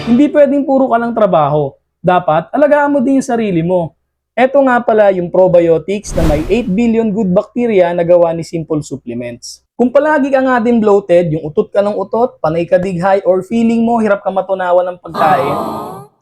Hindi pwedeng puro ka lang trabaho. Dapat, alagaan mo din yung sarili mo. Eto nga pala yung probiotics na may 8 billion good bacteria na gawa ni Simple Supplements. Kung palagi ka nga din bloated, yung utot ka ng utot, panay ka dighay, or feeling mo hirap ka matunawan ng pagkain,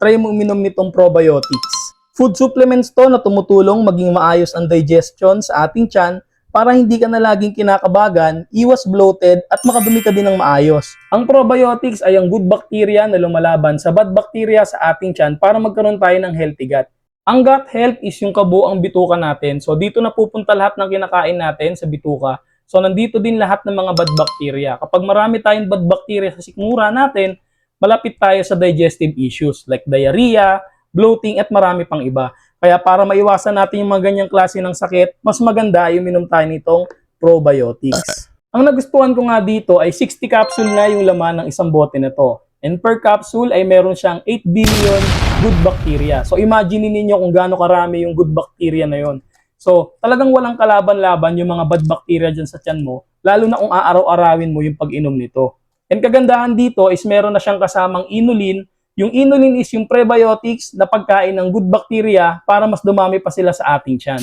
try mo uminom nitong probiotics. Food supplements to na tumutulong maging maayos ang digestion sa ating tiyan para hindi ka na laging kinakabagan, iwas bloated at makadumi ka din ng maayos. Ang probiotics ay ang good bacteria na lumalaban sa bad bacteria sa ating tiyan para magkaroon tayo ng healthy gut. Ang gut health is yung kabuuang bituka natin. So dito na pupunta lahat ng kinakain natin sa bituka. So nandito din lahat ng mga bad bacteria. Kapag marami tayong bad bacteria sa sikmura natin, malapit tayo sa digestive issues like diarrhea, bloating at marami pang iba. Kaya para maiwasan natin yung mga ganyang klase ng sakit, mas maganda ay uminom tayo nitong probiotics. Ang nagustuhan ko nga dito ay 60 capsule na yung laman ng isang bote na to. And per capsule ay meron siyang 8 billion good bacteria. So imagine ninyo kung gaano karami yung good bacteria na yon. So talagang walang kalaban-laban yung mga bad bacteria dyan sa tiyan mo, lalo na kung aaraw-arawin mo yung pag-inom nito. And kagandahan dito is meron na siyang kasamang inulin. Yung inulin is yung prebiotics na pagkain ng good bacteria para mas dumami pa sila sa ating tiyan.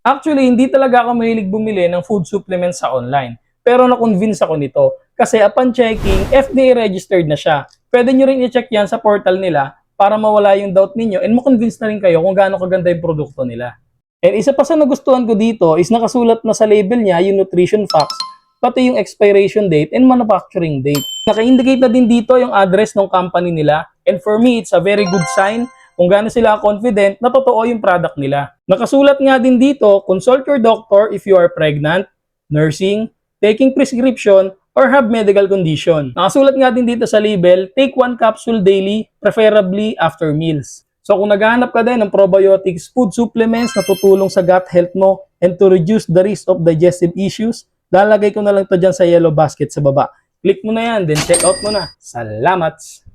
Actually, hindi talaga ako mahilig bumili ng food supplements sa online. Pero na-convince ako nito kasi upon checking, FDA registered na siya. Pwede nyo rin i-check yan sa portal nila para mawala yung doubt ninyo and ma-convince na rin kayo kung gaano kaganda yung produkto nila. And isa pa sa nagustuhan ko dito is nakasulat na sa label niya yung nutrition facts, pati yung expiration date and manufacturing date. Naka-indicate na din dito yung address ng company nila. And for me, it's a very good sign kung gaano sila confident na totoo yung product nila. Nakasulat nga din dito, consult your doctor if you are pregnant, nursing, taking prescription, or have medical condition. Nakasulat nga din dito sa label, take 1 capsule daily, preferably after meals. So kung naghahanap ka din ng probiotics food supplements na tutulong sa gut health mo and to reduce the risk of digestive issues, lalagay ko na lang to dyan sa yellow basket sa baba. Click mo na yan, then check out mo na. Salamat!